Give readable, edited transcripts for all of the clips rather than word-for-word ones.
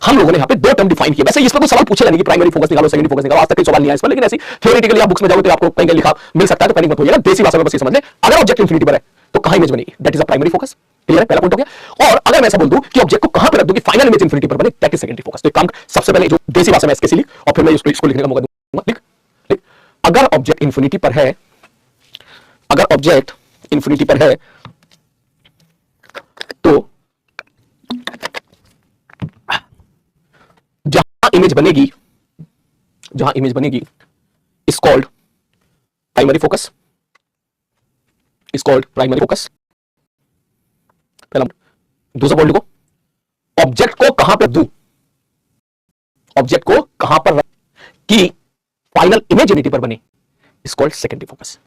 हम लोगों ने यहाँ पे दो टर्म डिफाइन किए। वैसे इस पर कोई सवाल पूछेगा नहीं कि प्राइमरी फोकस निकालो सेकेंडरी फोकस निकालो, आज तक कोई सवाल नहीं आया इस पर, लेकिन ऐसी थ्योरेटिकली आप बुक्स में जाओगे तो आपको कहीं लिखा मिल सकता है, तो पैनिक मत होइएगा, देसी भाषा में बस ये समझ ले, अगर ऑब्जेक्ट इंफिनिटी पर है तो कहां इमेज बनेगी, that is a primary focus. Clear है, पहला पॉइंट हो गया। और अगर मैं ऐसा बोल दूं कि ऑब्जेक्ट को कहां पर रख दूं कि फाइनल इमेज इंफिनिटी पर बने, दैट इज सेकेंडरी फोकस। तो एक काम सबसे पहले जो देसी भाषा में इसके लिख और फिर मैं इसको लिखने का मौका दूंगा। लिख लिख, अगर ऑब्जेक्ट इंफिनिटी पर है, अगर ऑब्जेक्ट इंफिनिटी पर है तो इमेज बनेगी, जहां इमेज बनेगी is called primary focus, is called primary focus. पहला दूसरा पॉइंट लिखो, ऑब्जेक्ट को कहां पर दूं, ऑब्जेक्ट को कहां पर रख कि फाइनल इमेज यूनिटी पर बने, is called secondary focus.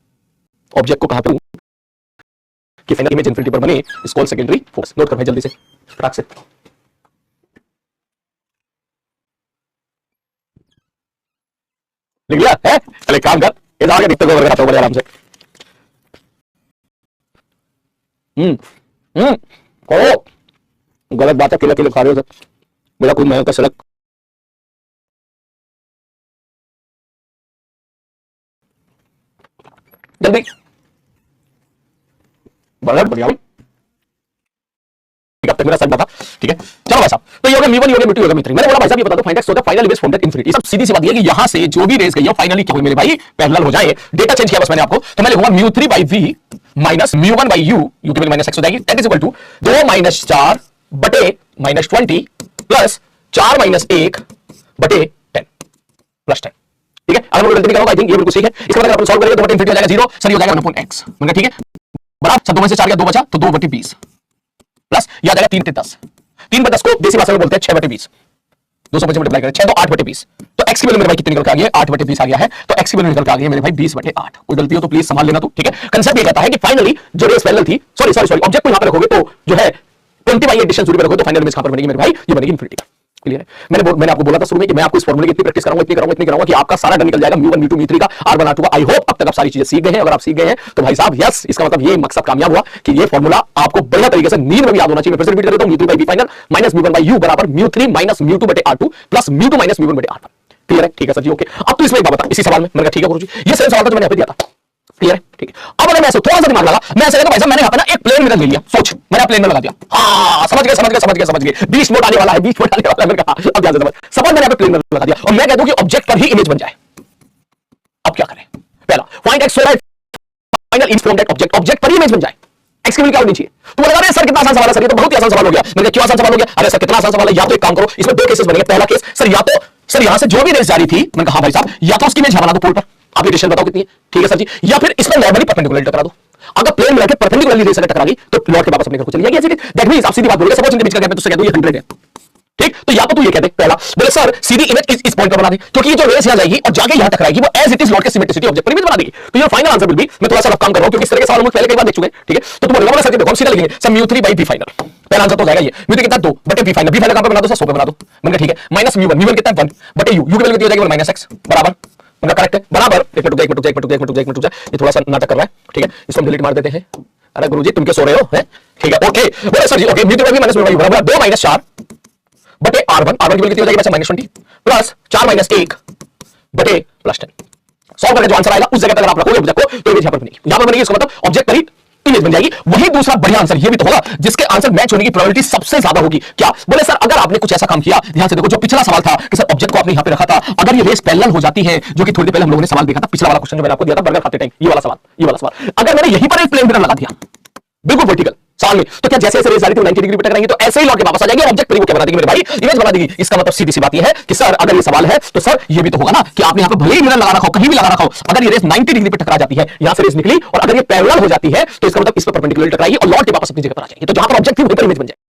Object को कहां पर दूं कि फाइनल इमेज इंफिनिटी पर बने, is called secondary focus. Note कर भाई जल्दी से, फटाक से। लिख लिया है? चले काम कर, इधर आगे दिखते हुए बताता हूं आराम से। हम्म करो, गलत बात है, केला केले खा रहे हो सर, मेरा कोई मैं का सड़क जल्दी बहुत बढ़िया। अब तक मेरा सच था, ठीक है। चलो भाई साहब, तो ये हो गया मी1, ये हो गया मी2, ये हो गया मी3। मैंने बोला भाई साहब ये बता दो फाइंड एक्स होता है final image from that infinity. सब सीधी सी बात ये है कि यहां से जो भी रेस गई है फाइनली क्या हो मेरे भाई, पैरेलल हो जाए। डेटा चेंज किया बस मैंने आपको, तो मैं लिखूंगा म्यू3 बाई वी माइनस म्यू1 बाई यू, यू की वैल्यू माइनस एक्स हो जाएगी, that is equal to 2 minus 4 बटे माइनस 20 प्लस 4 माइनस 1 बटे 10 प्लस 10। ठीक है, अगर मैं गलती नहीं करूंगा आई थिंक ये बिल्कुल ठीक है। इसके बाद अगर अपन सॉल्व करेंगे तो बटे इंफिनिटी हो जाएगा 0, सर ये हो जाएगा 1/x। मैंने ठीक है बराबर, सब 2 में से 4 गया 2 बचा, तो 2/20 प्लस यह आ जाएगा 3 × 10, 3/10 को देसी भाषा में बोलते हैं 6/20, 250 मल्टीप्लाई करें 6 तो 8/20, तो x की वैल्यू मेरे भाई कितनी निकल के आ गई है, 8/20 आ गया है। तो x की वैल्यू निकल के आ गई है मेरे भाई 20/8। कोई गलती हो तो प्लीज संभाल लेना तू, ठीक है। कंसेप्ट ये कहता है कि फाइनली जो रेस पैरेलल थी, सॉरी सॉरी सॉरी, ऑब्जेक्ट को यहां पे रखोगे तो जो है 20/8 डिस्टेंस दूरी पे रखोगे तो फाइनल इमेज कहां पर बनेगी मेरे भाई, ये बनेगी इंफिनिटी। क्लियर है? मैंने आपको बोला था शुरू में कि मैं आपको इस फॉर्मूले की इतनी प्रैक्टिस कराऊंगा, इतनी कराऊंगा कि आपका सारा डन निकल जाएगा म्यू1 म्यू2 म्यू3 का, R1 R2 का। आई होप अब तक आप सारी चीजें सीख गए हैं। अगर आप सीख गए हैं तो भाई साहब यस, इसका मतलब ये मकसद कामयाब हुआ कि ये फॉर्मूला आपको बढ़िया तरीके से नींद में भी याद होना चाहिए। मैं फिर से रिपीट कर देता हूं, म्यू3 बाई वी फाइनल माइनस म्यू1 बाई यू बराबर म्यू3 माइनस म्यू2 बटे R2 प्लस म्यू2 माइनस म्यू1 बटे R1। क्लियर है? ठीक है सर जी, ओके। अब तो इसमें एक बात बता, इसी सवाल में मैंने कहा ठीक है गुरुजी, ये सेम सवाल था जो मैंने यहां पे दिया था। क्लियर है? ठीक है। अब अगर मैं ऐसे थोड़ा सा दिमाग लगा, मैं ऐसे कहता भाई साहब मैंने यहां पे ना एक प्लेन मिरर ले लिया, सोच मैंने प्लेन में लगा दिया, हां समझ गए समझ गए समझ गए समझ गए, 20 मोड आने वाला है, 20 मोड आने वाला है। मैंने कहा अब ध्यान से समझ, सपोज मैंने यहां पे प्लेन में लगा दिया और मैं कह दूं कि ऑब्जेक्ट पर ही इमेज बन जाए। अब क्या करें? पहला find x final image from that object, object पर ही इमेज बन जाए। एक्स की वैल्यू क्या होनी चाहिए? तो बोला अरे सर कितना आसान सवाल है सर, ये तो बहुत ही आसान सवाल हो गया। मैंने क्यों आसान सवाल हो गया? अरे सर कितना आसान सवाल है, या तो एक काम करो, इसमें दो केसेस बनेंगे। पहला केस सर, या तो सर यहां से जो भी रेस जा रही थी, मैंने कहा भाई साहब या तो उसकी इमेज बना दो पोल पर, आप ये डिस्टेंस बताओ कितनी है, ठीक है सर जी, या फिर इसमें नॉर्मली परपेंडिकुलर टकरा दो। अगर प्लेन में रखे परपेंडिकुलरली रेस अगर टकरा गई तो लौट के वापस अपने घर को चली जाएगी। ऐसे दैट मींस आप सीधी बात बोलोगे, सपोज इनके बीच का गैप है तो उससे कह दो ये 100 है, ठीक। तो या तो तू ये कहते पहला बोले सर सीधी इमेज इस पॉइंट पर बना दे, क्योंकि ये जो रेस यहां जाएगी और जाके यहां टकराएगी वो एज इट इज लौट के सिमेट्रिसिटी ऑब्जेक्ट पर इमेज बना देगी। तो ये फाइनल आंसर विल बी, मैं थोड़ा सा रफ काम कर रहा हूं क्योंकि इस तरह के सवाल हम पहले कई बार देख चुके हैं, ठीक है। तो तुम बोलोगे सर देखो हम सीधा लिखेंगे सर म्यू3 बाई वी फाइनल, पहला आंसर तो हो जाएगा ये म्यू3 कितना 2 बटे वी फाइनल, वी फाइनल कहां पे बना दो सर 100 पे बना दो। मैंने कहा ठीक है माइनस म्यू1, म्यू1 कितना 1 बटे यू, यू की वैल्यू कितनी हो जाएगी माइनस एक्स बराबर, मतलब करेक्ट है बराबर। एक मिनट रुक जा, ये थोड़ा सा नाटक कर रहा है, ठीक है, इसको हम डिलीट मार देते हैं। अरे गुरुजी तुम क्या सो रहे हो, है ठीक है ओके। बोले सर जी ओके म्यू3 बाई माइनस म्यू बराबर 2 माइनस 4 बटे R1, R1 की वैल्यू कितनी हो जाएगी बच्चा माइनस 20 प्लस 4 माइनस 1 बटे प्लस 10। सॉल्व करके जो आंसर आएगा उस जगह पर अगर आप रखोगे ऑब्जेक्ट को तो इमेज यहां पर बनेगी, यहां पर बनेगी, इसका मतलब ऑब्जेक्ट पर ही इमेज बन जाएगी। वही दूसरा बढ़िया आंसर ये भी तो होगा जिसके आंसर मैच होने की प्रोबेबिलिटी सबसे ज्यादा होगी। क्या बोले सर अगर आपने कुछ ऐसा काम किया, ध्यान से देखो जो पिछला सवाल था कि सर ऑब्जेक्ट को आपने यहां पे रखा था, अगर ये रेस पैरेलल हो जाती है, जो कि थोड़ी देर पहले हम लोगों ने सवाल देखा था, पिछला वाला क्वेश्चन जो मैंने आपको दिया था बर्गर खाते टाइम, ये वाला सवाल, अगर मैंने यहीं पर एक प्लेन मिरर लगा दिया बिल्कुल वर्टिकल साल में, तो क्या जैसे जैसे रेस आ रही थी 90 डिग्री पे टकराएंगे तो ऐसे ही लौट के वापस आ जाएगी और ऑब्जेक्ट पर ही वो क्या बना देगी मेरे भाई, इमेज बना देगी। इसका मतलब सीधी सी बात ये है कि सर अगर ये सवाल है तो सर ये भी तो होगा ना कि आपने यहां पे भले ही मिरर लगा रखा हो, कहीं भी लगा रखा हो, अगर ये रेस 90 डिग्री पे टकरा जाती है, यहां से रेस निकली और अगर ये पैरेलल हो जाती है तो इसका मतलब इस पर परपेंडिकुलर टकराएगी और लौट के वापस अपनी जगह पर आ जाएगी, तो जहां पर ऑब्जेक्ट थी वहीं पर इमेज बन जाएगी।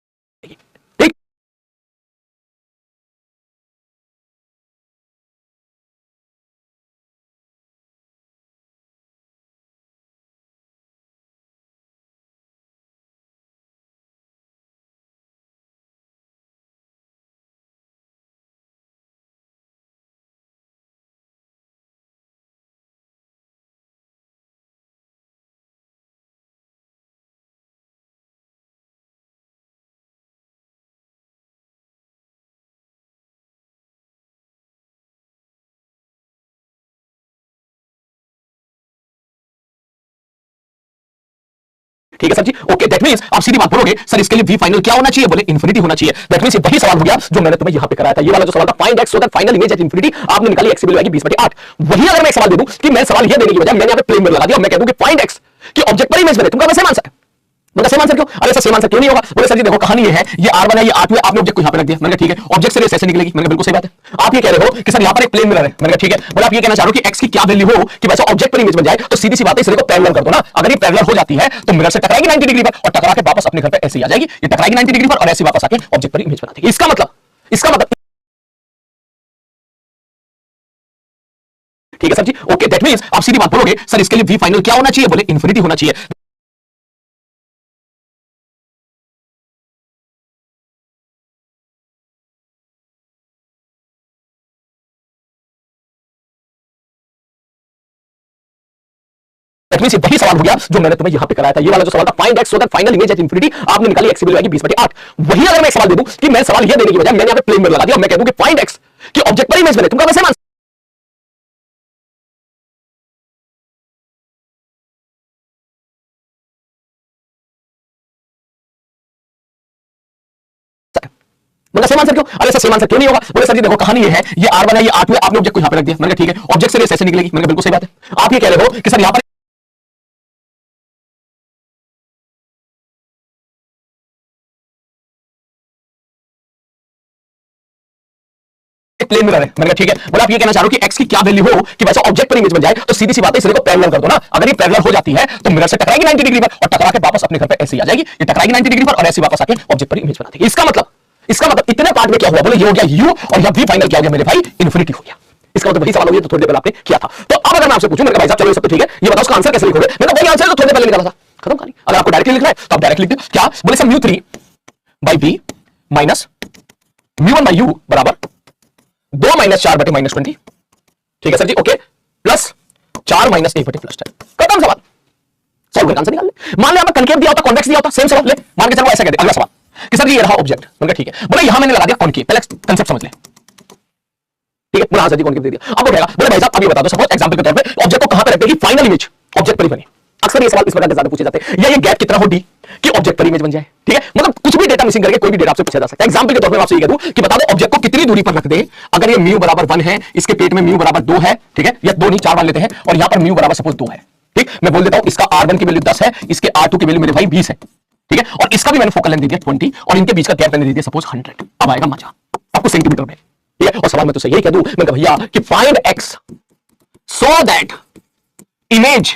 ठीक है sir ji, okay. That means आप सीधी बात बोलोगे सर इसके लिए वी फाइनल क्या होना चाहिए, बोले इंफिनिटी होना चाहिए। दैट मींस ये वही सवाल हो गया जो मैंने तुम्हें यहां पे कराया था, ये वाला जो सवाल था find x so that final image at infinity, आपने निकाली एक्स की वैल्यू आएगी 20/8। वही अगर मैं एक सवाल दे दूं कि मैं सवाल ये देने की बजाय मैंने यहां पे प्लेन में लगा दिया और मैं कह दूं कि फाइंड एक्स कि ऑब्जेक्ट पर इमेज बने, तुम कहोगे सेम आंसर। मतलब सेम आंसर क्यों? अरे सर सेम आंसर क्यों नहीं होगा? बोले सर जी देखो कहानी ये है, ये R1 है ये R2 है, आपने ऑब्जेक्ट को यहां पे रख दिया। मैंने कहा ठीक है, ऑब्जेक्ट से रेस ऐसे निकलेगी। मैंने बिल्कुल सही बात है। आप ये कह रहे हो कि सर यहां पर एक प्लेन मिरर है। मैंने कहा ठीक है। बोले आप ये कहना चाह रहे हो कि x की क्या वैल्यू हो कि वैसा ऑब्जेक्ट पर इमेज बन जाए, तो सीधी सी बात है इस रे को पैरेलल कर दो ना। अगर ये पैरेलल हो जाती है तो मिरर से टकराएगी 90 डिग्री पर और टकरा के वापस अपने घर पे ऐसे ही आ जाएगी। ये टकराएगी 90 डिग्री पर और ऐसे वापस आके ऑब्जेक्ट पर इमेज बना देगी। इसका मतलब ठीक है sir ji, okay. That means आप सीधी बात बोलोगे सर इसके लिए वी फाइनल क्या होना चाहिए, बोले इंफिनिटी होना चाहिए। दैट मींस ये वही सवाल हो गया जो मैंने तुम्हें यहां पे कराया था, ये वाला जो सवाल था find x so that final image at infinity, आपने निकाली एक्स की वैल्यू आएगी 20/8। वही अगर मैं एक सवाल दे दूं कि मैं सवाल ये देने की बजाय मैंने यहां पे प्लेन में लगा दिया और मैं कह दूं कि फाइंड एक्स कि ऑब्जेक्ट पर इमेज बने, तुम कहोगे सेम आंसर। मतलब सेम आंसर क्यों? अरे सर सेम आंसर क्यों नहीं होगा? बोले सर जी देखो कहानी ये है, ये R1 है ये R2 है, आपने ऑब्जेक्ट को यहां पे रख दिया। मैंने कहा ठीक है, ऑब्जेक्ट से रेस ऐसे निकलेगी। मैंने कहा बिल्कुल सही बात है। आप ये कह रहे हो कि सर यहां पर प्लेन मिरर है। मैंने कहा ठीक है। बोले आप ये कहना चाह रहे हो कि x की क्या वैल्यू हो कि वैसा ऑब्जेक्ट पर इमेज बन जाए, तो सीधी सी बात है इस रे को पैरेलल कर दो ना। अगर ये पैरेलल हो जाती है तो मिरर से टकराएगी 90 डिग्री पर और टकरा के वापस अपने घर पे ऐसे ही आ जाएगी। ये टकराएगी 90 डिग्री पर और ऐसे वापस आके ऑब्जेक्ट पर इमेज बना देगी। इसका मतलब इतने पार्ट में क्या हुआ? बोले ये हो गया u और यह v फाइनल क्या हो गया मेरे भाई? इंफिनिटी हो गया। इसका मतलब वही सवाल हो गया तो थोड़ी देर पहले आपने किया था। तो अब अगर मैं आपसे पूछूं, मेरे भाई साहब चलो ये सब तो ठीक है, ये बताओ उसका आंसर कैसे लिखोगे? मैंने वही आंसर तो थोड़ी देर पहले निकाला था, खत्म कहानी। अगर आपको डायरेक्टली लिखना है तो आप डायरेक्ट लिख दो। क्या? बोले sir μ3 by v minus μ1 by u बराबर 2 - 4 बटे -20। ठीक है सर जी, ओके। प्लस 4 - 1 बटे +10। खत्म सवाल। सॉल्व करके आंसर निकाल ले। मान ले हमें कनकेव दिया होता, कॉन्वेक्स दिया होता, सेम सवाल। ले मान के चलो ऐसा कहते, अगला सवाल कि सर ये रहा ऑब्जेक्ट। मैंने कहा ठीक है। बोले यहां मैंने लगा दिया कॉनकेव, पहले कांसेप्ट समझ ले। ठीक है, बोला हाँ सर जी कॉनकेव दे दिया। अब उठेगा, बोले भाई साहब अब ये बता दो, सपोज एग्जांपल के तौर पे ऑब्जेक्ट को कहां पे रखते हैं कि फाइनल इमेज ऑब्जेक्ट पर ही बने। अक्सर ये सवाल इस प्रकार के ज्यादा पूछे जाते हैं, या ये गैप कितना हो d कि ऑब्जेक्ट पर इमेज बन जाए। ठीक है, मतलब कुछ भी डेटा मिसिंग करके कोई भी डेटा आपसे पूछा जा सकता है। एग्जांपल के तौर पे मैं आपसे ये कह दूं कि बता दो ऑब्जेक्ट को कितनी दूरी पर रख दे। अगर ये μ बराबर 1 है, इसके पेट में μ बराबर 2 है, ठीक है, या 2 नहीं 4 मान लेते हैं, और यहां पर μ बराबर सपोज 2 है। ठीक, मैं बोल देता हूं इसका R1 की वैल्यू 10 है, इसके R2 की वैल्यू मेरे भाई 20 है। ठीक है, और इसका भी मैंने फोकल लेंथ दे दिया 20 और इनके बीच का गैप मैंने दे दिया सपोज 100। अब आएगा मजा आपको सेंटीमीटर में। ठीक है, और सवाल मैं तो यही कह दूं, मैं भैया कि find x so that image